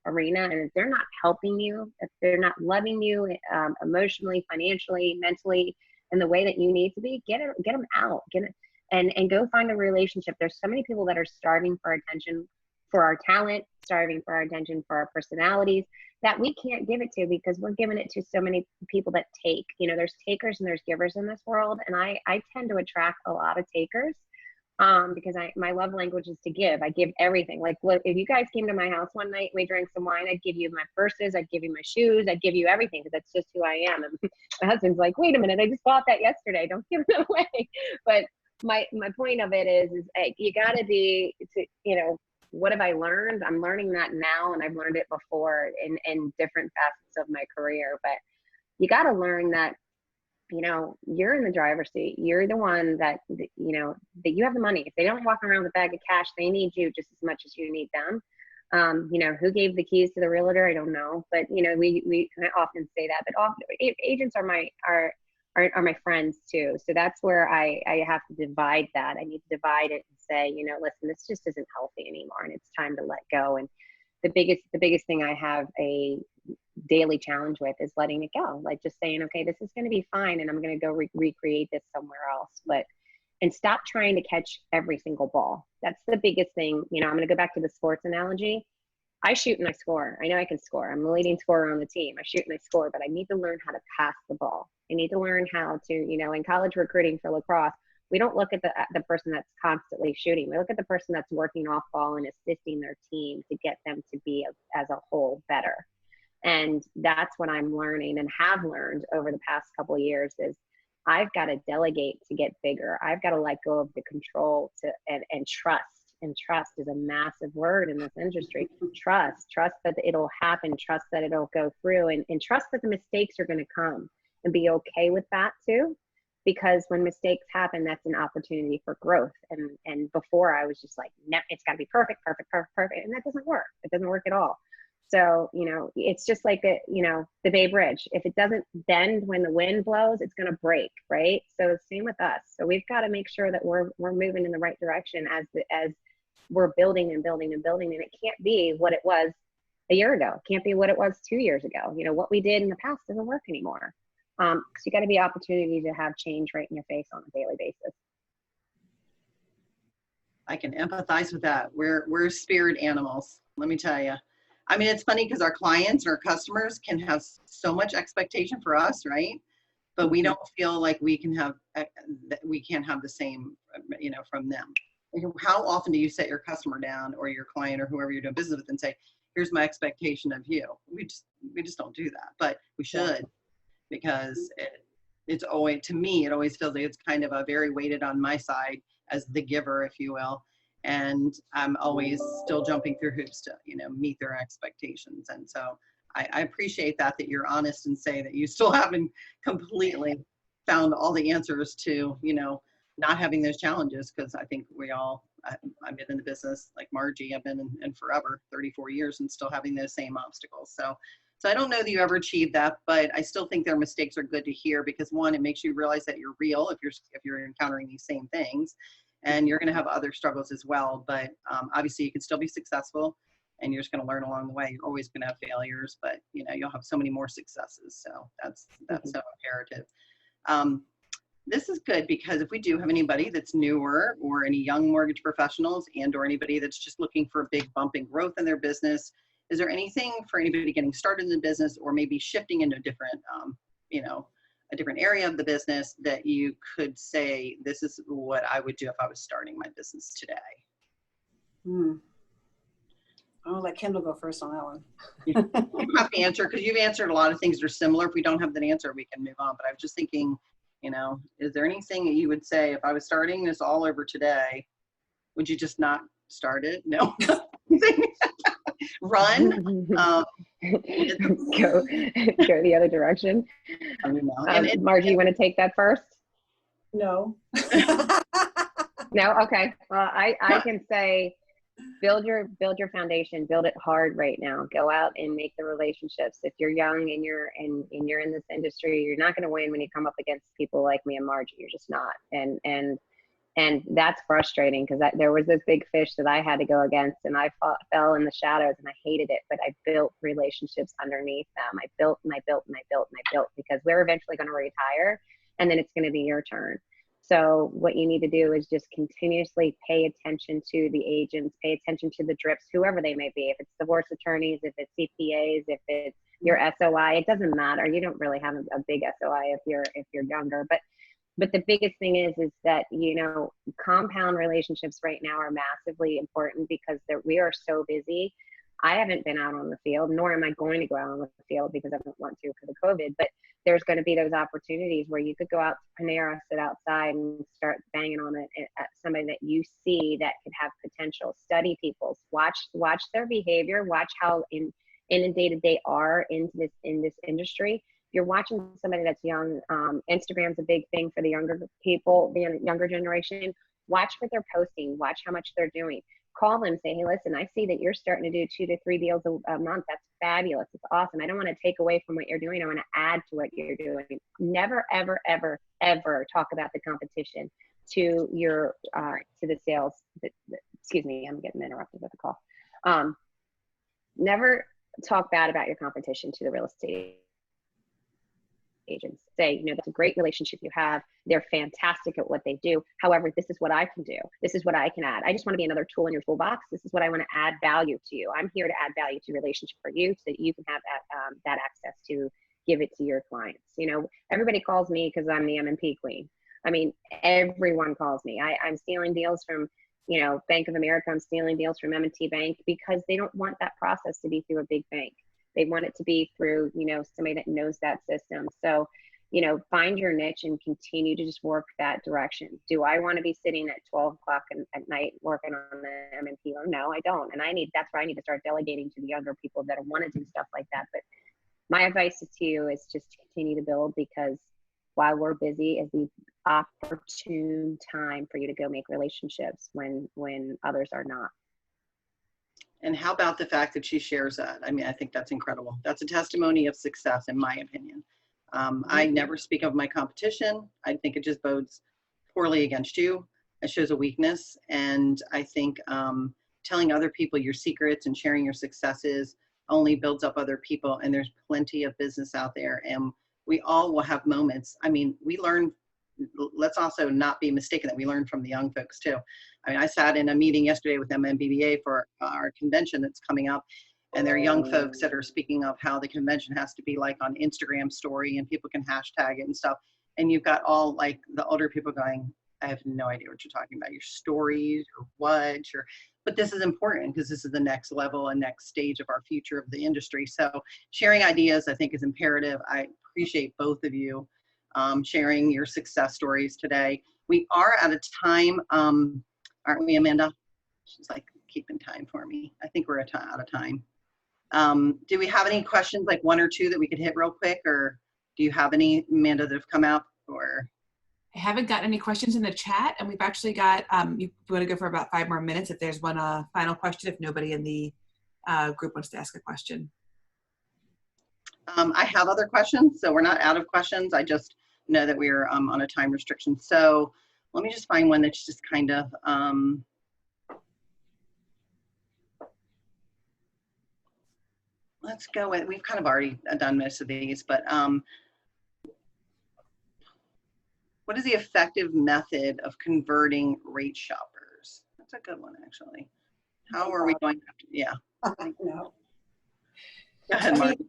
arena, and if they're not helping you, if they're not loving you emotionally, financially, mentally, in the way that you need to be, get them out, and go find a relationship. There's so many people that are starving for attention, for our talent, starving for our attention, for our personalities, that we can't give it to, because we're giving it to so many people that take. There's takers and there's givers in this world, and I tend to attract a lot of takers, because my love language is to give. I give everything. Like, if you guys came to my house one night and we drank some wine, I'd give you my purses, I'd give you my shoes, I'd give you everything, because that's just who I am. And my husband's like, wait a minute, I just bought that yesterday, don't give it away. But my point of it is you got to be, what have I learned? I'm learning that now, and I've learned it before in different facets of my career. But you got to learn that, you're in the driver's seat. You're the one that you have the money. If they don't walk around with a bag of cash, they need you just as much as you need them. Who gave the keys to the realtor? I don't know. But, we often say that. But often, agents are my friends too. So that's where I have to divide that. I need to divide it and say, listen, this just isn't healthy anymore, and it's time to let go. And the biggest thing I have a daily challenge with is letting it go. Like, just saying, okay, this is going to be fine, and I'm going to go recreate this somewhere else. And stop trying to catch every single ball. That's the biggest thing. I'm going to go back to the sports analogy. I shoot and I score. I know I can score. I'm the leading scorer on the team. I shoot and I score, but I need to learn how to pass the ball. I need to learn how to, in college recruiting for lacrosse, we don't look at the person that's constantly shooting. We look at the person that's working off ball and assisting their team to get them to be as a whole better. And that's what I'm learning and have learned over the past couple of years is I've got to delegate to get bigger. I've got to let go of the control and trust. And trust is a massive word in this industry. Trust that it'll happen, trust that it'll go through, and trust that the mistakes are going to come, and be okay with that too. Because when mistakes happen, that's an opportunity for growth. And before I was just like, no, it's got to be perfect. And that doesn't work. It doesn't work at all. So, it's just like the Bay Bridge. If it doesn't bend when the wind blows, it's going to break, right? So same with us. So we've got to make sure that we're moving in the right direction as we're building and building and building. And it can't be what it was a year ago. It can't be what it was 2 years ago. What we did in the past doesn't work anymore. Because you got to be opportunity to have change right in your face on a daily basis. I can empathize with that. We're spirit animals, let me tell you. I mean, it's funny because our clients and our customers can have so much expectation for us, right? But we don't feel like we can't have the same, from them. How often do you set your customer down or your client or whoever you're doing business with and say, here's my expectation of you? We just don't do that, but we should, because it's always, to me, it always feels like it's kind of a very weighted on my side as the giver, if you will. And I'm always still jumping through hoops to, meet their expectations. And so I appreciate that you're honest and say that you still haven't completely found all the answers to, not having those challenges. Because I think I've been in the business like Margie, I've been in forever, 34 years, and still having those same obstacles. So I don't know that you ever achieved that, but I still think their mistakes are good to hear, because one, it makes you realize that you're real if you're encountering these same things. And you're going to have other struggles as well. But obviously you can still be successful, and you're just going to learn along the way. You're always going to have failures, but you'll have so many more successes. So that's so imperative. This is good, because if we do have anybody that's newer, or any young mortgage professionals, and or anybody that's just looking for a big bump in growth in their business, is there anything for anybody getting started in the business, or maybe shifting into a different area of the business, that you could say, this is what I would do if I was starting my business today? I'll let Kendall go first on that one. You don't have to answer, because you've answered a lot of things that are similar. If we don't have that answer, we can move on. But I was just thinking, is there anything that you would say, if I was starting this all over today, would you just not start it? No. Run. Go the other direction. Margie, you want to take that first? No. No? Okay. Well, I can say, build your foundation, build it hard right now. Go out and make the relationships. If you're young and you're in this industry, you're not going to win when you come up against people like me and Margie. You're just not. And that's frustrating because there was this big fish that I had to go against, and I fell in the shadows and I hated it, but I built relationships underneath them. I built and I built and I built and I built, because we're eventually going to retire and then it's going to be your turn. So what you need to do is just continuously pay attention to the agents, pay attention to the drips, whoever they may be. If it's divorce attorneys, if it's CPAs, if it's your SOI, it doesn't matter. You don't really have a big SOI if you're younger, but the biggest thing is that, you know, compound relationships right now are massively important because we are so busy. I haven't been out on the field, nor am I going to go out on the field because I don't want to because of COVID, but there's going to be those opportunities where you could go out to Panera, sit outside and start banging on it at somebody that you see that could have potential. Study people, watch their behavior, watch how inundated they are in this industry. You're watching somebody that's young. Instagram's a big thing for the younger people, the younger generation. Watch what they're posting. Watch how much they're doing. Call them, say, hey, listen, I see that you're starting to do 2 to 3 deals a month. That's fabulous. It's awesome. I don't want to take away from what you're doing. I want to add to what you're doing. Never, ever, ever, ever talk about the competition to your to the sales. Excuse me, I'm getting interrupted with a call. Never talk bad about your competition to the real estate agents. Say, you know, that's a great relationship you have. They're fantastic at what they do. However, this is what I can do. This is what I can add. I just want to be another tool in your toolbox. This is what I want to add value to you. I'm here to add value to your relationship for you so that you can have that access to give it to your clients. You know, everybody calls me because I'm the M&P queen. I mean, everyone calls me. I'm stealing deals from, you know, Bank of America. I'm stealing deals from M&T Bank because they don't want that process to be through a big bank. They want it to be through, you know, somebody that knows that system. So, you know, find your niche and continue to just work that direction. Do I want to be sitting at 12 o'clock at night working on the M&P loan? No, I don't. And that's where I need to start delegating to the younger people that want to do stuff like that. But my advice to you is just to continue to build, because while we're busy is the opportune time for you to go make relationships when others are not. And how about the fact that she shares that? I mean, I think that's incredible. That's a testimony of success, in my opinion. I never speak of my competition. I think it just bodes poorly against you. It shows a weakness. And I think telling other people your secrets and sharing your successes only builds up other people. And there's plenty of business out there. And we all will have moments. I mean, we learn. Let's also not be mistaken that we learn from the young folks too. I mean, I sat in a meeting yesterday with MMBBA for our convention that's coming up, and they're young folks that are speaking of how the convention has to be like on Instagram story and people can hashtag it and stuff. And you've got all like the older people going, I have no idea what you're talking about, your stories or what, but this is important because this is the next level and next stage of our future of the industry. So sharing ideas, I think, is imperative. I appreciate both of you sharing your success stories today. We are out of time, aren't we, Amanda? She's like keeping time for me. I think we're out of time. Do we have any questions, like 1 or 2 that we could hit real quick, or do you have any, Amanda, that have come out? Or I haven't gotten any questions in the chat, and we've actually got, you want to go for about 5 more minutes if there's one final question, if nobody in the group wants to ask a question. I have other questions, so we're not out of questions. I just know that we're on a time restriction. So let me just find one that's just kind of, let's go with, we've kind of already done most of these, but what is the effective method of converting rate shoppers? That's a good one, actually. How are we going to, yeah. No. Go ahead, Margie.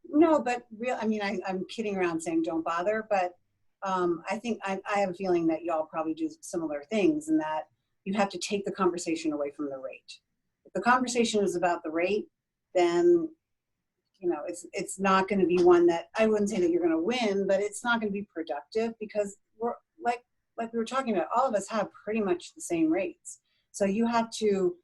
No, but I'm kidding around saying don't bother, but I think I have a feeling that y'all probably do similar things, in that you have to take the conversation away from the rate. If the conversation is about the rate, then, you know, it's not going to be one that, I wouldn't say that you're going to win, but it's not going to be productive, because we're like we were talking about, all of us have pretty much the same rates. So you have to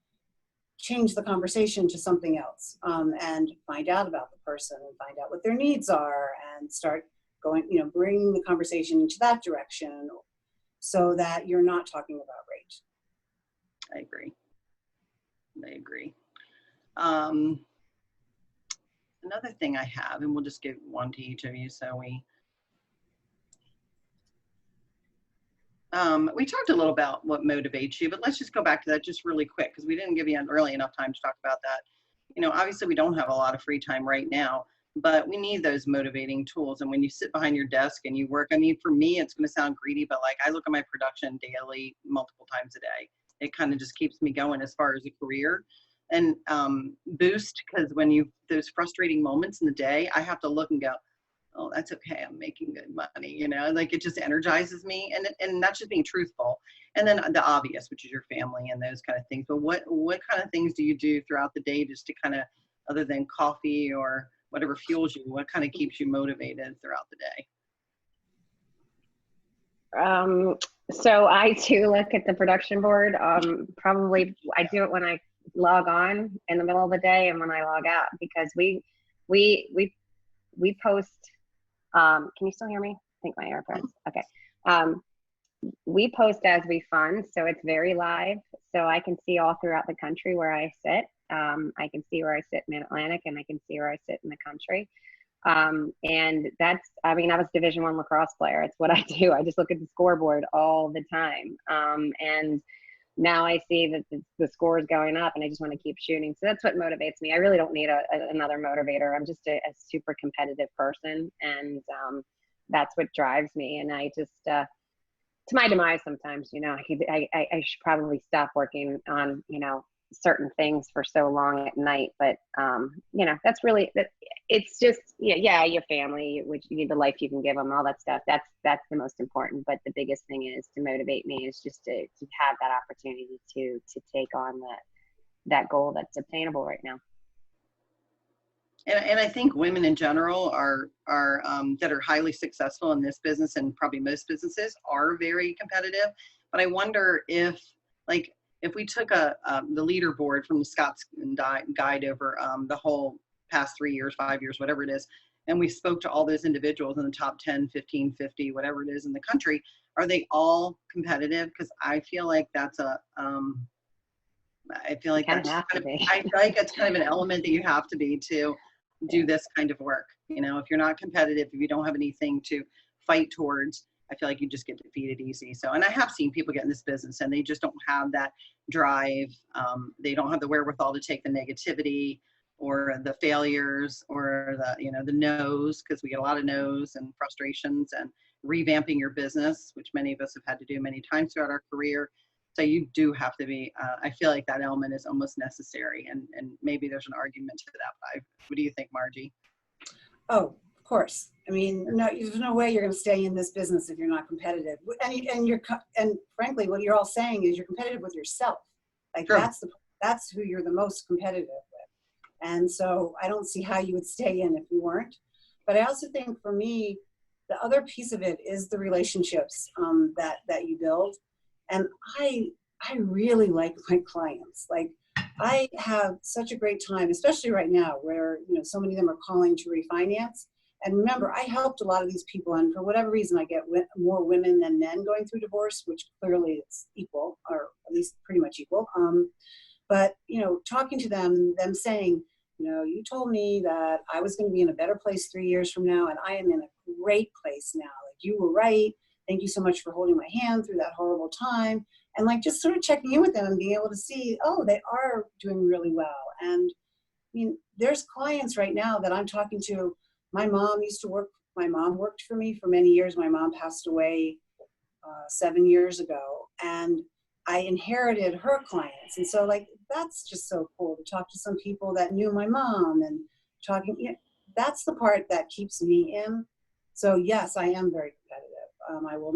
change the conversation to something else, and find out about the person and find out what their needs are, and start going, you know, bringing the conversation into that direction so that you're not talking about rate. I agree. I agree. Another thing I have, and we'll just give one to each of you. So we talked a little about what motivates you, but let's just go back to that just really quick because we didn't give you really enough time to talk about that. You know, obviously we don't have a lot of free time right now, but we need those motivating tools. And when you sit behind your desk and you work, I mean, for me, it's going to sound greedy, but like I look at my production daily, multiple times a day. It kind of just keeps me going as far as a career. And boost, because when those frustrating moments in the day, I have to look and go, oh, that's okay, I'm making good money, you know, like it just energizes me, and that's just being truthful. And then the obvious, which is your family and those kind of things. But what kind of things do you do throughout the day just to kind of, other than coffee or whatever fuels you, what kind of keeps you motivated throughout the day? So I too look at the production board. Probably I do it when I log on in the middle of the day and when I log out, because we post. Can you still hear me? I think my AirPods. Okay. We post as we fund, so it's very live. So I can see all throughout the country where I sit. I can see where I sit in Mid-Atlantic, and I can see where I sit in the country. And that's, I mean, I was Division I lacrosse player. It's what I do. I just look at the scoreboard all the time. And now I see that the score is going up, and I just want to keep shooting. So that's what motivates me. I really don't need another motivator. I'm just a super competitive person, and that's what drives me. And I just, to my demise sometimes, you know, I should probably stop working on, you know, certain things for so long at night. But, you know, that's really, it's just, yeah, your family, which you need, the life you can give them, all that stuff. That's the most important. But the biggest thing is to motivate me is just to have that opportunity to take on that goal that's obtainable right now. And I think women in general are that are highly successful in this business, and probably most businesses, are very competitive. But I wonder if, like, if we took the leaderboard from the Scott's guide over the whole past 3 years, 5 years, whatever it is, and we spoke to all those individuals in the top 10, 15, 50, whatever it is in the country, are they all competitive? Because I feel like that's I feel like it's kind of an element that you have to be to do this kind of work. You know, if you're not competitive, if you don't have anything to fight towards, I feel like you just get defeated easy. So, and I have seen people get in this business and they just don't have that drive. They don't have the wherewithal to take the negativity or the failures or the, you know, the no's, because we get a lot of no's and frustrations, and revamping your business, which many of us have had to do many times throughout our career. So you do have to be, I feel like that element is almost necessary, and maybe there's an argument to that. What do you think, Margie? Oh, of course. I mean, no, there's no way you're going to stay in this business if you're not competitive. And frankly, what you're all saying is you're competitive with yourself. Like, sure. That's who you're the most competitive with. And so I don't see how you would stay in if you weren't. But I also think for me, the other piece of it is the relationships that you build. And I really like my clients. Like, I have such a great time, especially right now where, you know, so many of them are calling to refinance. And remember, I helped a lot of these people, and for whatever reason, I get more women than men going through divorce, which clearly it's equal, or at least pretty much equal. But, you know, talking to them saying, you know, you told me that I was going to be in a better place 3 years from now, and I am in a great place now. Like, you were right. Thank you so much for holding my hand through that horrible time. And like, just sort of checking in with them and being able to see, oh, they are doing really well. And I mean, there's clients right now that I'm talking to. My mom worked for me for many years. My mom passed away 7 years ago, and I inherited her clients. And so, like, that's just so cool to talk to some people that knew my mom and talking. You know, that's the part that keeps me in. So yes, I am very competitive. I will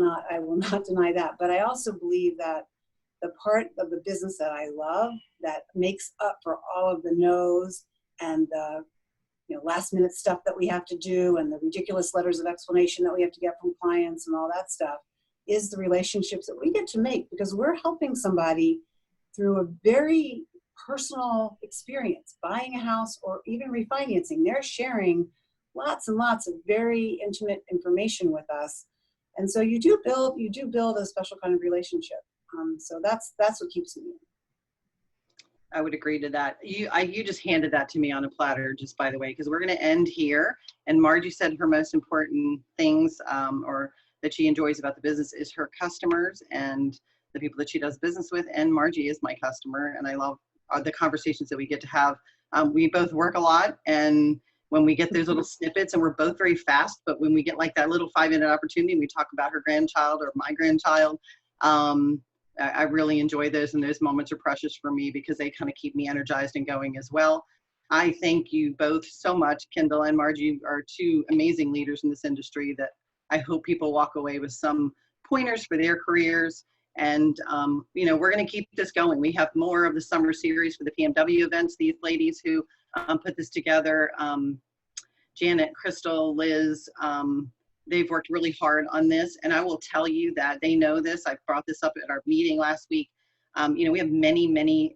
not deny that. But I also believe that the part of the business that I love, that makes up for all of the no's and the, you know, last minute stuff that we have to do and the ridiculous letters of explanation that we have to get from clients and all that stuff, is the relationships that we get to make, because we're helping somebody through a very personal experience, buying a house or even refinancing. They're sharing lots and lots of very intimate information with us. And so you do build a special kind of relationship. So that's what keeps me in. I would agree to that. You just handed that to me on a platter, just by the way, because we're going to end here. And Margie said her most important things or that she enjoys about the business is her customers and the people that she does business with. And Margie is my customer, and I love the conversations that we get to have. We both work a lot, and when we get those little snippets, and we're both very fast, but when we get like that little 5-minute opportunity, we talk about her grandchild or my grandchild. I really enjoy those, and those moments are precious for me because they kind of keep me energized and going as well. I thank you both so much. Kendall and Margie are two amazing leaders in this industry that I hope people walk away with some pointers for their careers. And, you know, we're going to keep this going. We have more of the summer series for the PMW events. These ladies who put this together, Janet, Crystal, Liz, they've worked really hard on this, and I will tell you that they know this. I brought this up at our meeting last week. You know, we have many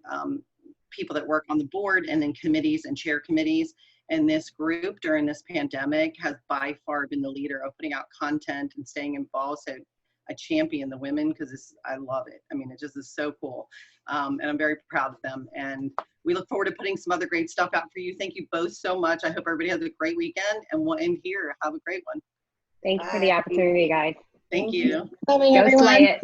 people that work on the board and in committees and chair committees, and this group during this pandemic has by far been the leader of putting out content and staying involved. So I champion the women because I love it. I mean, it just is so cool, and I'm very proud of them. And we look forward to putting some other great stuff out for you. Thank you both so much. I hope everybody has a great weekend, and we'll end here. Have a great one. Thank you for the opportunity, guys. Thank you. Go slay it.